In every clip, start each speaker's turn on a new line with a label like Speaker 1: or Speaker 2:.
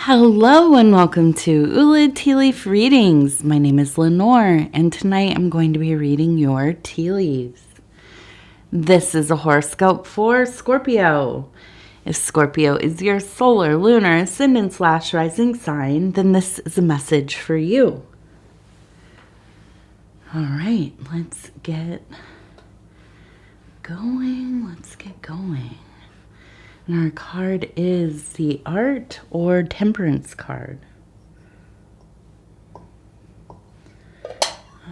Speaker 1: Hello and welcome to Ula Tea Leaf Readings. My name is Lenor and tonight I'm going to be reading your tea leaves. This is a horoscope for Scorpio. If Scorpio is your solar, lunar, ascendant / rising sign, then this is a message for you. All right, let's get going. And our card is the Art or Temperance card.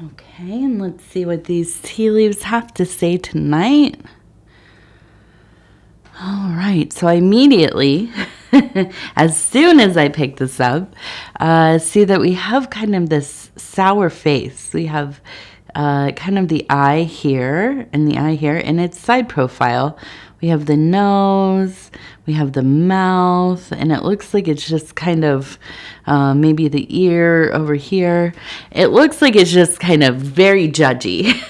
Speaker 1: Okay, and let's see what these tea leaves have to say tonight. All right, so I immediately, as soon as I pick this up, see that we have kind of this sour face. We have kind of the eye here and the eye here, and its side profile. We have the nose, we have the mouth, and it looks like it's just kind of maybe the ear over here. It looks like it's just kind of very judgy,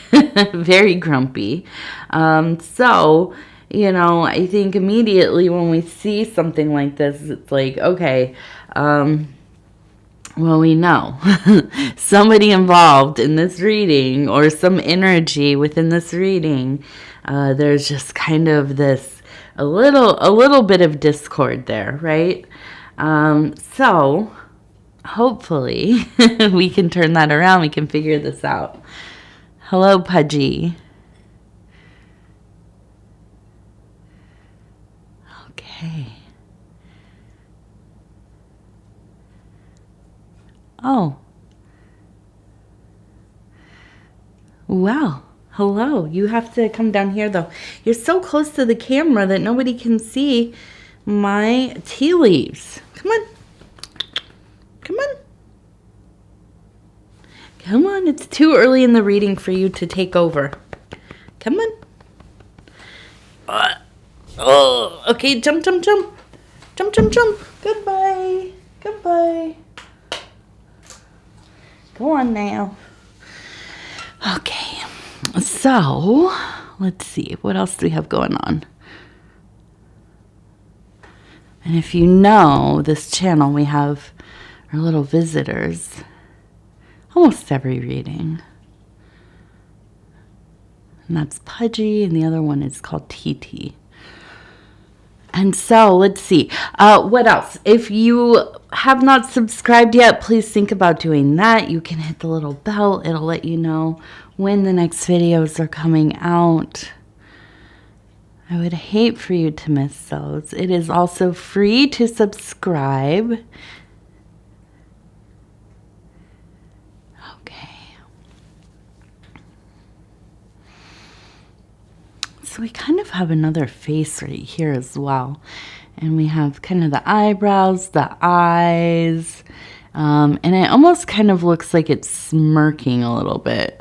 Speaker 1: very grumpy. So, you know, I think immediately when we see something like this, it's like, okay, well, we know somebody involved in this reading or some energy within this reading. There's just kind of this a little bit of discord there, right? So hopefully we can turn that around. We can figure this out. Hello, Pudgy. Okay. Oh. Wow. Hello. You have to come down here, though. You're so close to the camera that nobody can see my tea leaves. Come on. Come on. Come on. It's too early in the reading for you to take over. Come on. Okay. Jump, jump, jump. Jump, jump, jump. Goodbye. Goodbye. Go on now. Okay, so let's see. What else do we have going on? And if you know this channel, we have our little visitors almost every reading. And that's Pudgy, and the other one is called TT. And so, let's see. What else? If you have not subscribed yet, please think about doing that. You can hit the little bell. It'll let you know when the next videos are coming out. I would hate for you to miss those. It is also free to subscribe. So we kind of have another face right here as well. And we have kind of the eyebrows, the eyes, and it almost kind of looks like it's smirking a little bit.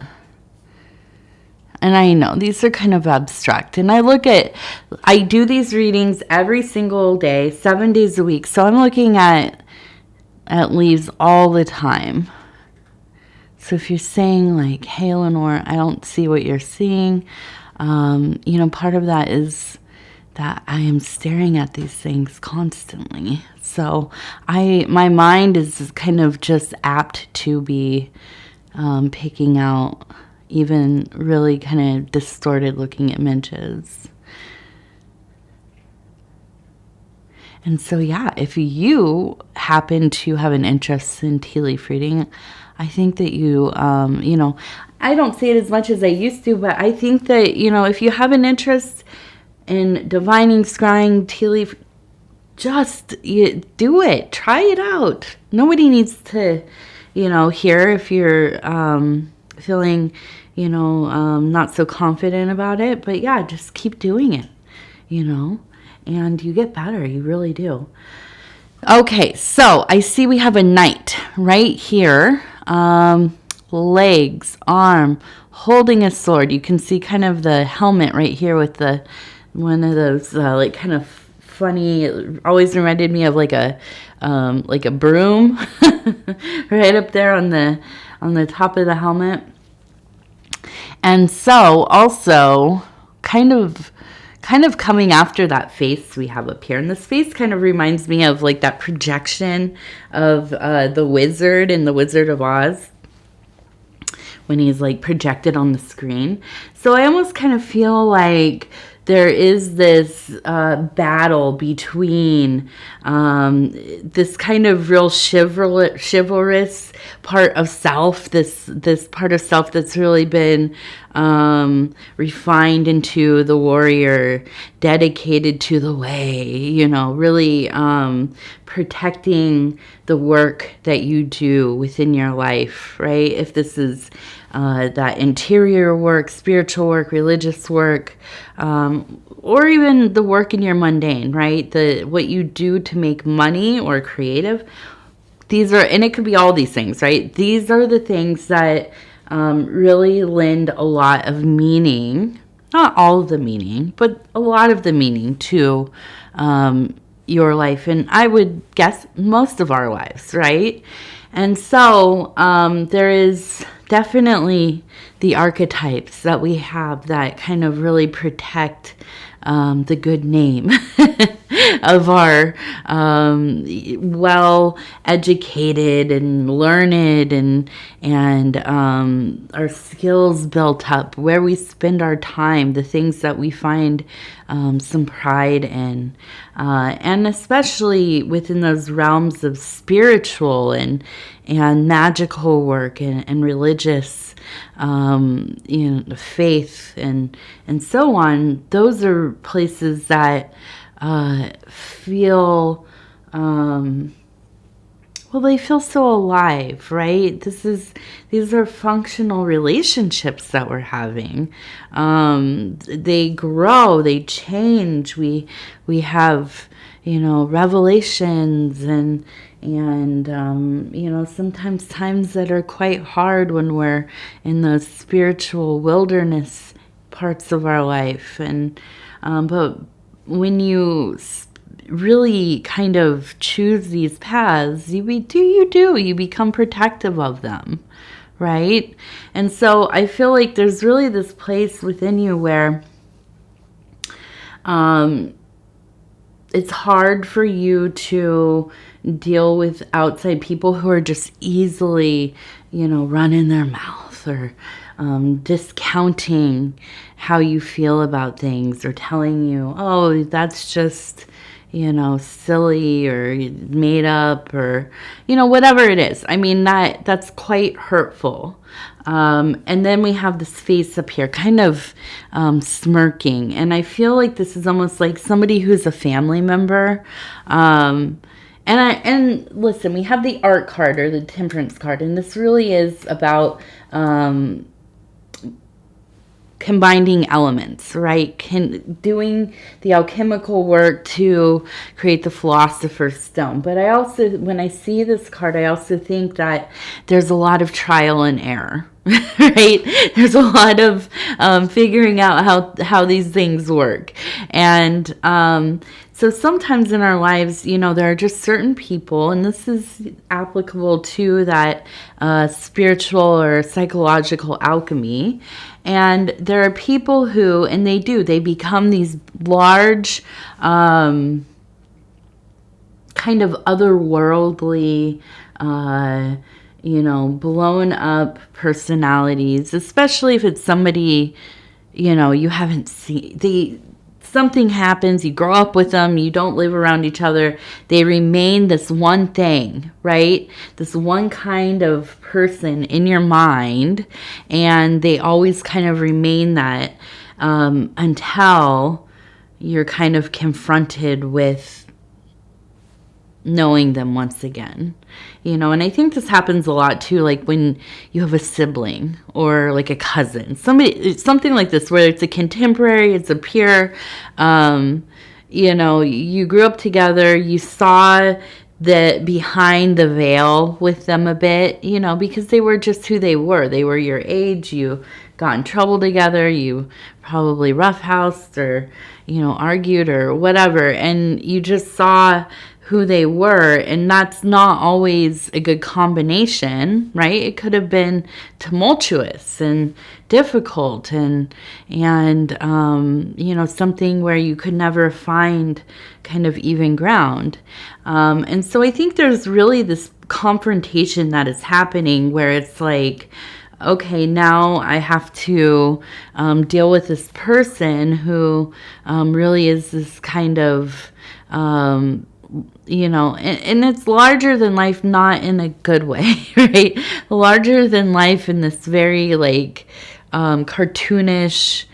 Speaker 1: And I know these are kind of abstract. And I do these readings every single day, 7 days a week. So I'm looking at leaves all the time. So if you're saying like, hey, Lenore, I don't see what you're seeing, you know, part of that is that I am staring at these things constantly. So my mind is kind of just apt to be picking out even really kind of distorted looking images. And so, yeah, if you happen to have an interest in tea leaf reading, I think that you know, I don't see it as much as I used to, but I think that, you know, if you have an interest in divining, scrying, tea leaf, just do it. Try it out. Nobody needs to, you know, hear if you're feeling, you know, not so confident about it. But, yeah, just keep doing it, you know, and you get better. You really do. Okay, so I see we have a knight right here. Legs, arm, holding a sword. You can see kind of the helmet right here with one of those like kind of funny. It always reminded me of like a broom right up there on the top of the helmet. And so also kind of kind of coming after that face we have up here. And this face kind of reminds me of like that projection of the wizard in The Wizard of Oz, when he's like projected on the screen. So I almost kind of feel like there is this battle between this kind of real chivalrous part of self, this part of self that's really been refined into the warrior, dedicated to the way, you know, really protecting the work that you do within your life, right? If this is that interior work, spiritual work, religious work, or even the work in your mundane, right? What you do to make money or creative. These are, and it could be all these things, right? These are the things that really lend a lot of meaning, not all of the meaning, but a lot of the meaning to your life. And I would guess most of our lives, right? And so there is definitely the archetypes that we have that kind of really protect the good name of our well-educated and learned and our skills built up, where we spend our time, the things that we find some pride in, and especially within those realms of spiritual and magical work and religious, faith and so on. Those are places that feel, they feel so alive, right? These are functional relationships that we're having. They grow, they change. We have, revelations and sometimes times that are quite hard when we're in those spiritual wilderness parts of our life. But when you really kind of choose these paths, you become protective of them, right? And so I feel like there's really this place within you where it's hard for you to deal with outside people who are just easily, running their mouth or discounting how you feel about things, or telling you, oh, that's just, silly or made up, or, whatever it is. I mean, that's quite hurtful. And then we have this face up here kind of smirking. And I feel like this is almost like somebody who's a family member. And listen, we have the art card, or the temperance card, and this really is about combining elements, right? Doing the alchemical work to create the philosopher's stone. But I also, when I see this card, I also think that there's a lot of trial and error, right? There's a lot of figuring out how these things work. And so sometimes in our lives, there are just certain people, and this is applicable to that spiritual or psychological alchemy. And there are people who, and they become these large, kind of otherworldly, blown up personalities, especially if it's somebody, you haven't seen. Something happens, you grow up with them, you don't live around each other, they remain this one thing, right? This one kind of person in your mind, and they always kind of remain that until you're kind of confronted with knowing them once again, and I think this happens a lot too, like when you have a sibling or like a cousin, something like this, where it's a contemporary, it's a peer, you grew up together, you saw the behind the veil with them a bit, because they were just who they were your age, you got in trouble together, you probably roughhoused or argued or whatever, and you just saw who they were, and that's not always a good combination, right? It could have been tumultuous and difficult and you know, something where you could never find kind of even ground. And so I think there's really this confrontation that is happening where it's like, okay, now I have to deal with this person who really is this kind of, you know, and it's larger than life, not in a good way, right? Larger than life in this very like cartoonish,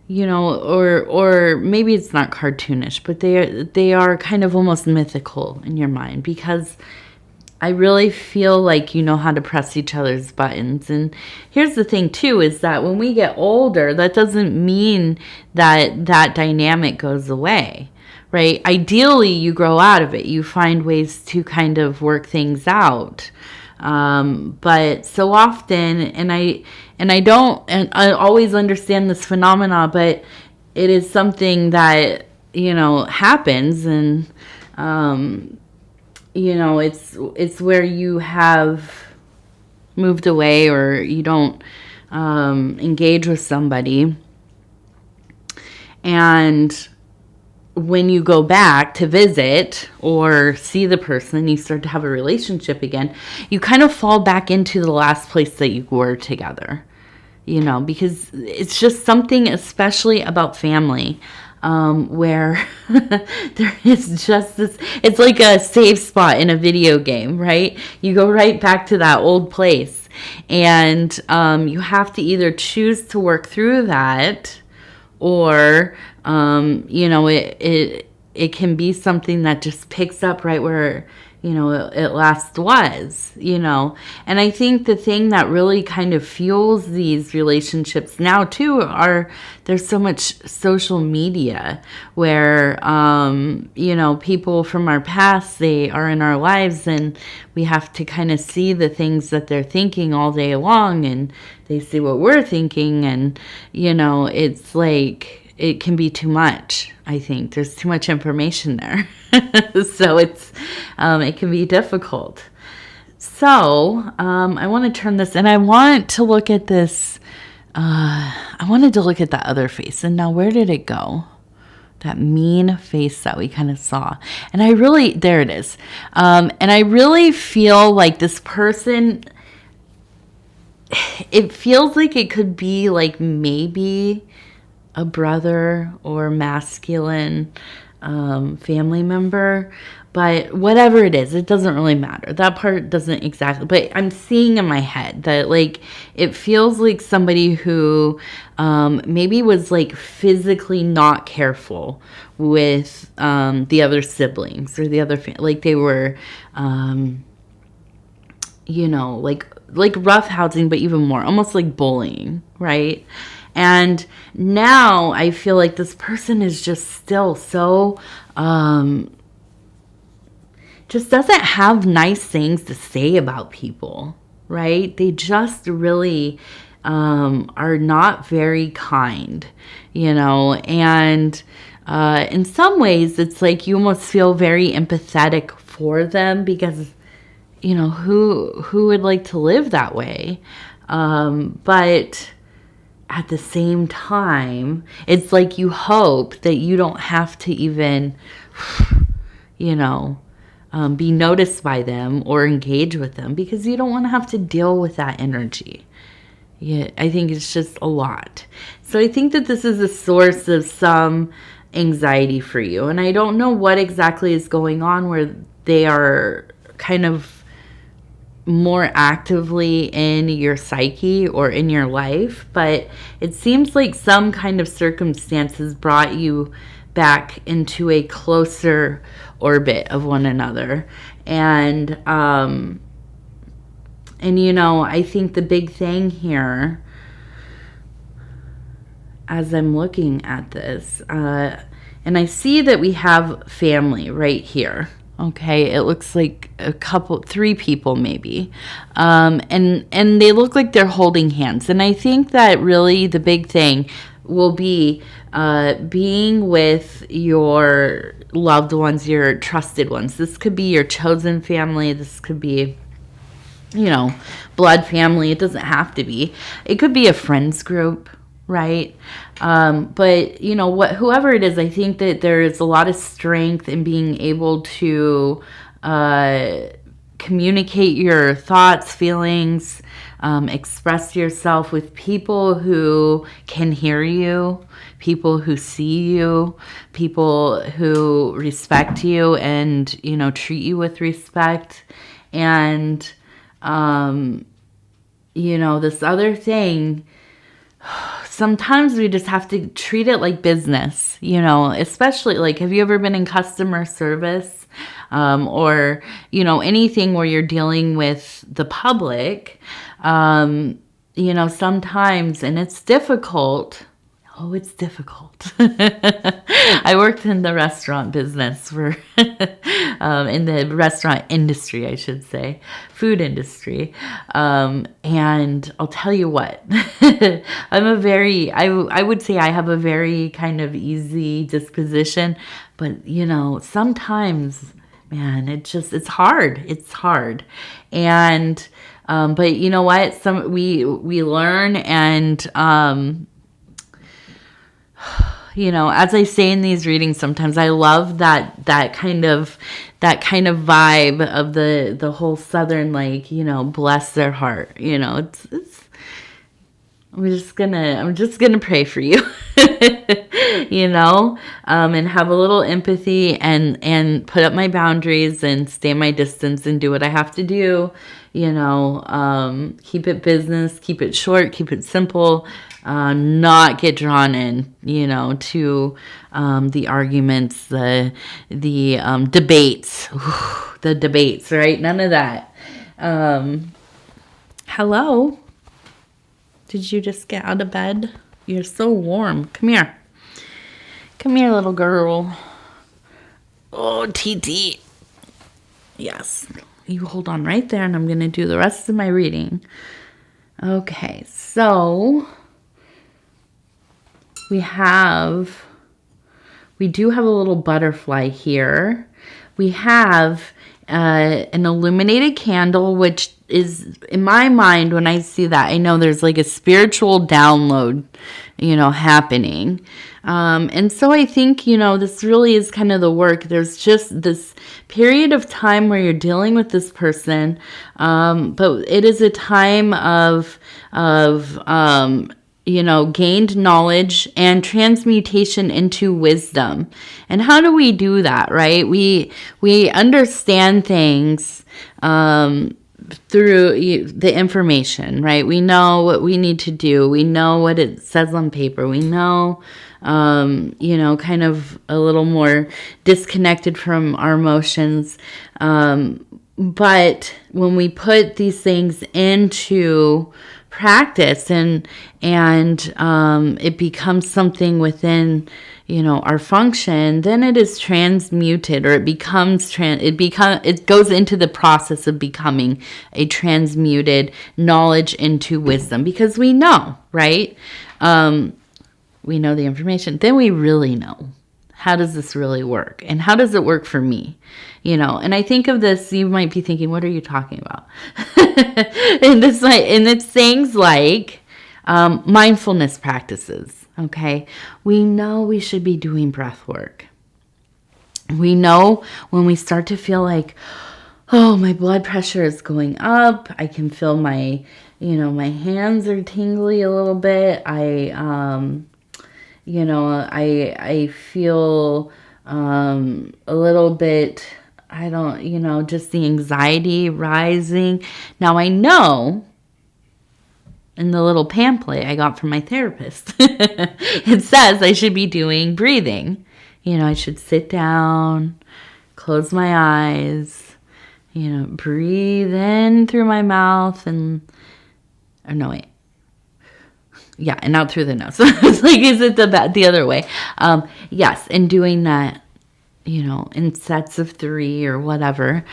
Speaker 1: you know, or maybe it's not cartoonish, but they are kind of almost mythical in your mind, because I really feel like you know how to press each other's buttons. And here's the thing too, is that when we get older, that doesn't mean that that dynamic goes away, right? Ideally, you grow out of it. You find ways to kind of work things out. But so often, and I always understand this phenomena, but it is something that, you know, happens, and, you know, it's where you have moved away or you don't engage with somebody. And when you go back to visit or see the person, you start to have a relationship again, you kind of fall back into the last place that you were together, you know, because it's just something, especially about family, where there is just this, it's like a safe spot in a video game, right? You go right back to that old place, and you have to either choose to work through that, or you know, it can be something that just picks up right where, you know, it last was, you know. And I think the thing that really kind of fuels these relationships now too are, there's so much social media where, you know, people from our past, they are in our lives, and we have to kind of see the things that they're thinking all day long, and they see what we're thinking, and, you know, it's like, it can be too much. I think there's too much information there. So it's, it can be difficult. So, I want to turn this, and I want to look at this, I wanted to look at that other face, and now where did it go? That mean face that we kind of saw. And I really, there it is. And I really feel like this person, it feels like it could be like maybe a brother or masculine family member, but whatever it is, it doesn't really matter. That part doesn't exactly, but I'm seeing in my head that like it feels like somebody who maybe was like physically not careful with the other siblings or the other like they were you know, like roughhousing, but even more, almost like bullying, right? And now I feel like this person is just still so, just doesn't have nice things to say about people, right? They just really are not very kind, you know, and in some ways it's like you almost feel very empathetic for them, because, you know, who would like to live that way? But at the same time, it's like you hope that you don't have to even, you know, be noticed by them or engage with them, because you don't want to have to deal with that energy. Yeah, I think it's just a lot. So I think that this is a source of some anxiety for you. And I don't know what exactly is going on where they are kind of more actively in your psyche or in your life, but it seems like some kind of circumstances brought you back into a closer orbit of one another. And you know, I think the big thing here, as I'm looking at this, and I see that we have family right here. Okay, it looks like three people maybe. And they look like they're holding hands. And I think that really the big thing, will be being with your loved ones, your trusted ones. This could be your chosen family. This could be, blood family. It doesn't have to be. It could be a friends group, right? But whoever it is, I think that there is a lot of strength in being able to communicate your thoughts, feelings, express yourself with people who can hear you, people who see you, people who respect you and, treat you with respect. And, this other thing, sometimes we just have to treat it like business, especially like, have you ever been in customer service? Or, anything where you're dealing with the public, sometimes, and it's difficult. Oh, it's difficult. I worked in the restaurant business in the restaurant industry, I should say, food industry. And I'll tell you what, I would say I have a very kind of easy disposition, but sometimes, man, it's hard. It's hard. And, but you know what? We learn, and, as I say in these readings, sometimes I love that kind of vibe of the whole Southern, like, bless their heart. I'm just gonna pray for you, and have a little empathy and put up my boundaries and stay my distance and do what I have to do. Keep it business, keep it short, keep it simple, not get drawn in, to the arguments, the debates, the debates, right? None of that. Hello. Did you just get out of bed? You're so warm. Come here. Come here, little girl. Oh, TT. Yes. You hold on right there, and I'm going to do the rest of my reading. Okay, so we do have a little butterfly here. We have an illuminated candle, which is, in my mind, when I see that, I know there's like a spiritual download, happening. And so I think, this really is kind of the work. There's just this period of time where you're dealing with this person. But it is a time of gained knowledge and transmutation into wisdom. And how do we do that, right? We understand things through the information, right? We know what we need to do. We know what it says on paper. We know, kind of a little more disconnected from our emotions. But when we put these things into practice and it becomes something within our function, then it is transmuted, or it goes into the process of becoming a transmuted knowledge into wisdom, because we know, right? We know the information, then we really know, how does this really work, and how does it work for me? And I think of this, you might be thinking, what are you talking about? and it's things like mindfulness practices. Okay, we know we should be doing breath work. We know when we start to feel like, oh, my blood pressure is going up. I can feel my hands are tingly a little bit. I feel a little bit, just the anxiety rising. Now I know, in the little pamphlet I got from my therapist, it says I should be doing breathing. I should sit down, close my eyes, breathe in through my mouth and out through the nose. It's like, is it the other way? Yes, and doing that, in sets of 3 or whatever.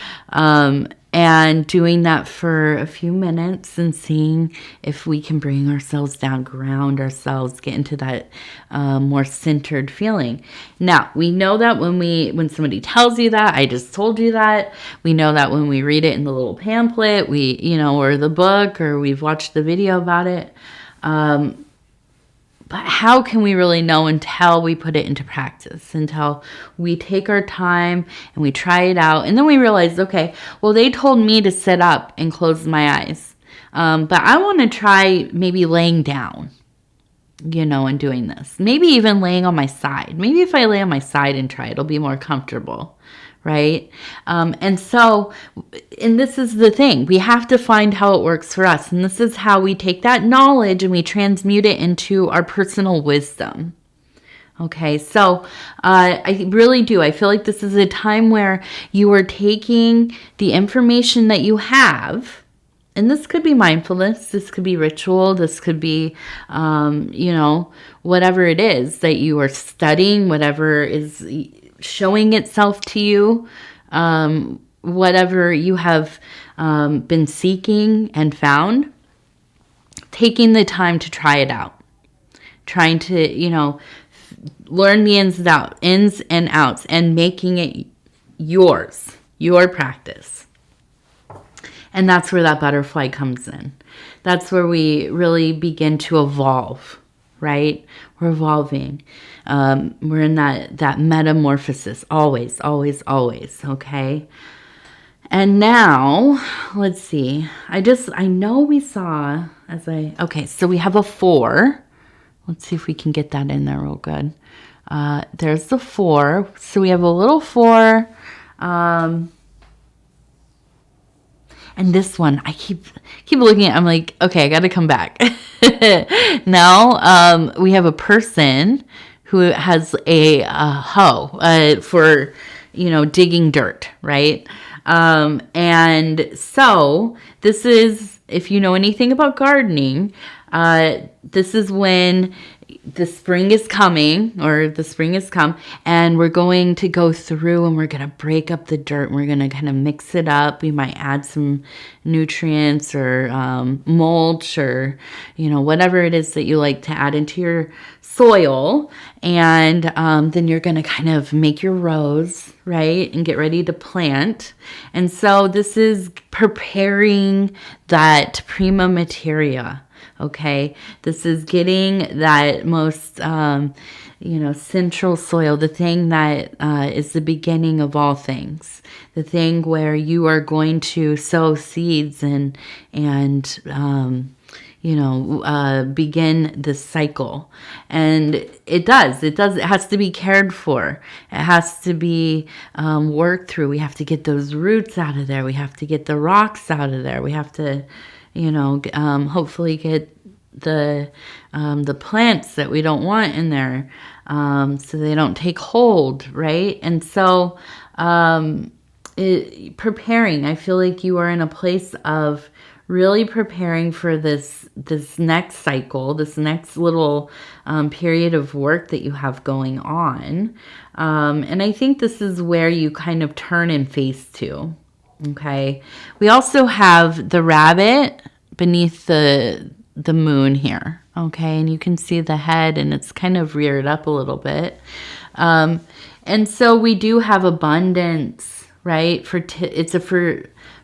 Speaker 1: And doing that for a few minutes and seeing if we can bring ourselves down, ground ourselves, get into that more centered feeling. Now, we know that when somebody tells you that, I just told you that, we know that when we read it in the little pamphlet, or the book, or we've watched the video about it. But how can we really know until we put it into practice, until we take our time and we try it out? And then we realize, okay, well, they told me to sit up and close my eyes. But I want to try maybe laying down, and doing this. Maybe even laying on my side. Maybe if I lay on my side and try, it'll be more comfortable. Right? And this is the thing. We have to find how it works for us. And this is how we take that knowledge and we transmute it into our personal wisdom. Okay, so I really do. I feel like this is a time where you are taking the information that you have, and this could be mindfulness, this could be ritual, this could be, whatever it is that you are studying, whatever is showing itself to you, whatever you have been seeking and found, taking the time to try it out, trying to, learn the ins and outs, and making it yours, your practice. And that's where that butterfly comes in. That's where we really begin to evolve, right? We're evolving. We're in that metamorphosis, always, always, always, okay? And now, let's see. I know we saw, okay, so we have a 4. Let's see if we can get that in there real good. There's the 4. So we have a little 4. And this one, I keep looking at, I'm like, okay, I got to come back. Now, we have a person who has a hoe for, digging dirt, right? And so this is, if you know anything about gardening, this is when the spring is coming, or the spring has come, and we're going to go through and we're going to break up the dirt. And we're going to kind of mix it up. We might add some nutrients or mulch, or, whatever it is that you like to add into your soil. And then you're going to kind of make your rows, right? And get ready to plant. And so this is preparing that prima materia. Okay, this is getting that most, central soil, the thing that is the beginning of all things, the thing where you are going to sow seeds and begin this cycle. And it has to be cared for. It has to be worked through. We have to get those roots out of there. We have to get the rocks out of there. We have to hopefully get the plants that we don't want in there, so they don't take hold, right? And so preparing, I feel like you are in a place of really preparing for this next cycle, this next little period of work that you have going on. And I think this is where you kind of turn and face to. Okay, we also have the rabbit beneath the moon here. Okay, and you can see the head, and it's kind of reared up a little bit. And so we do have abundance, right? It's a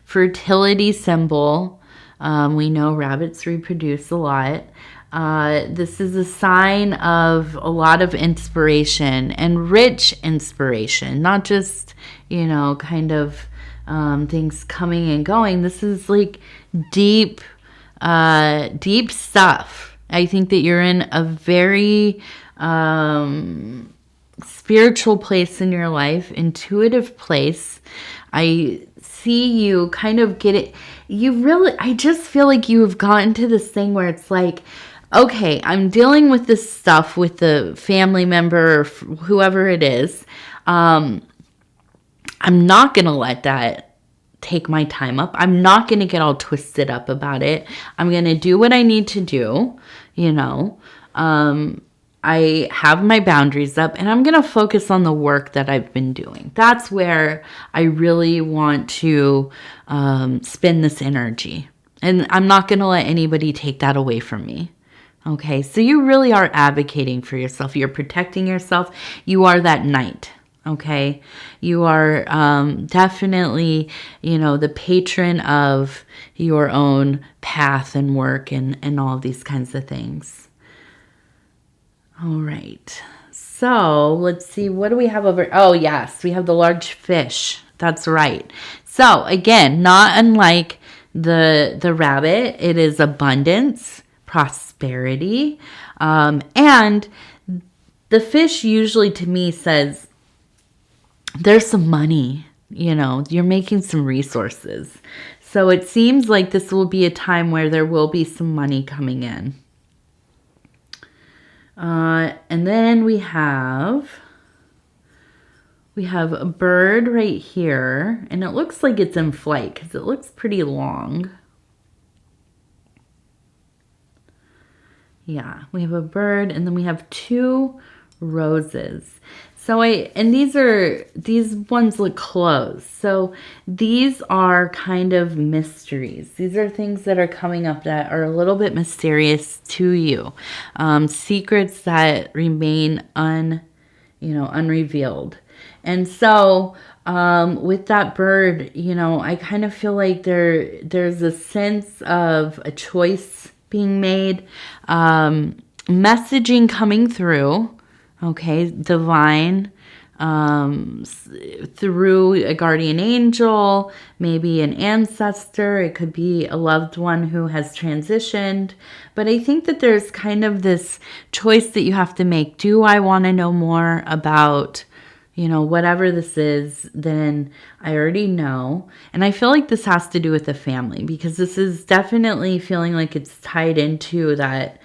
Speaker 1: fertility symbol. We know rabbits reproduce a lot. This is a sign of a lot of inspiration, and rich inspiration, not just, kind of things coming and going. This is like deep stuff. I think that you're in a very spiritual place in your life, intuitive place. I see you kind of get it. I just feel like you have gotten to this thing where it's like, okay, I'm dealing with this stuff with the family member or whoever it is. I'm not going to let that take my time up. I'm not going to get all twisted up about it. I'm going to do what I need to do, I have my boundaries up, and I'm going to focus on the work that I've been doing. That's where I really want to spend this energy. And I'm not going to let anybody take that away from me. Okay, so you really are advocating for yourself. You're protecting yourself. You are that knight. Okay, you are definitely, the patron of your own path and work and all of these kinds of things. All right, so let's see, what do we have over? Oh, yes, we have the large fish. That's right. So again, not unlike the rabbit, it is abundance, prosperity, and the fish usually to me says there's some money, you're making some resources. So it seems like this will be a time where there will be some money coming in. And then we have a bird right here, and it looks like it's in flight because it looks pretty long. Yeah, we have a bird, and then we have 2 roses. So these ones look closed. So these are kind of mysteries. These are things that are coming up that are a little bit mysterious to you. Secrets that remain unrevealed. And so with that bird, I kind of feel like there's a sense of a choice being made, messaging coming through. Okay, divine, through a guardian angel, maybe an ancestor. It could be a loved one who has transitioned. But I think that there's kind of this choice that you have to make. Do I want to know more about, whatever this is? Then I already know. And I feel like this has to do with the family, because this is definitely feeling like it's tied into that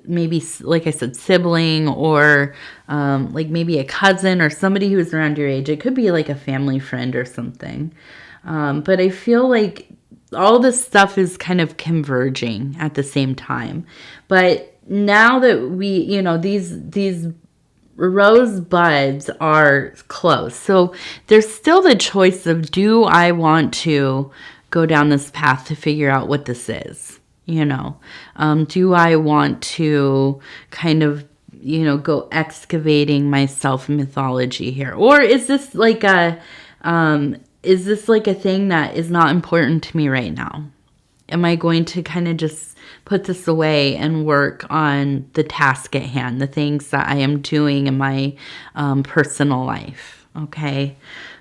Speaker 1: maybe, like I said, sibling, or like maybe a cousin or somebody who's around your age. It could be like a family friend or something. But I feel like all this stuff is kind of converging at the same time. But now that we, these rose buds are close. So there's still the choice of, do I want to go down this path to figure out what this is? Do I want to kind of, go excavating my self-mythology here? Or is this like a thing that is not important to me right now? Am I going to kind of just put this away and work on the task at hand, the things that I am doing in my personal life? Okay.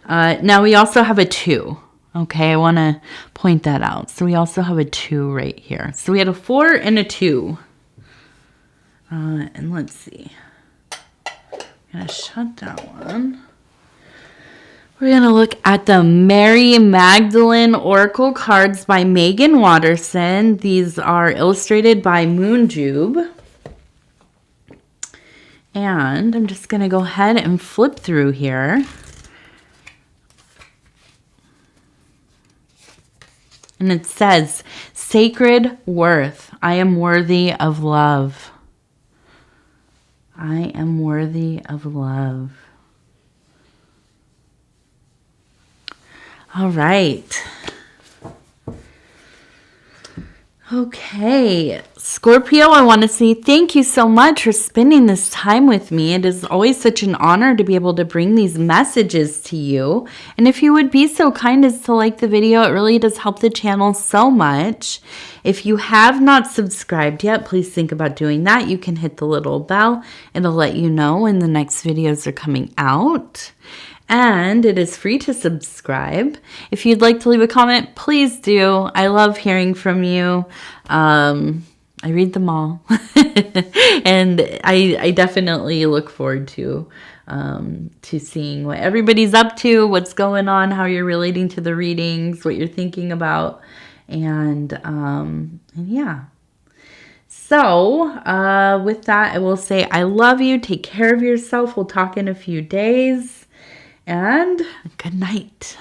Speaker 1: Now we also have a 2. Okay, I want to point that out. So we also have a 2 right here. So we had a 4 and a 2. And let's see. I'm going to shut that one. We're going to look at the Mary Magdalene Oracle cards by Megan Watterson. These are illustrated by Moonjube. And I'm just going to go ahead and flip through here. And it says, sacred worth. I am worthy of love. I am worthy of love. All right. Okay, Scorpio, I want to say thank you so much for spending this time with me. It is always such an honor to be able to bring these messages to you. And if you would be so kind as to like the video, it really does help the channel so much. If you have not subscribed yet, please think about doing that. You can hit the little bell. It'll let you know when the next videos are coming out. And it is free to subscribe. If you'd like to leave a comment, please do. I love hearing from you. I read them all. And I definitely look forward to seeing what everybody's up to, what's going on, how you're relating to the readings, what you're thinking about. And yeah. So with that, I will say I love you. Take care of yourself. We'll talk in a few days. And good night.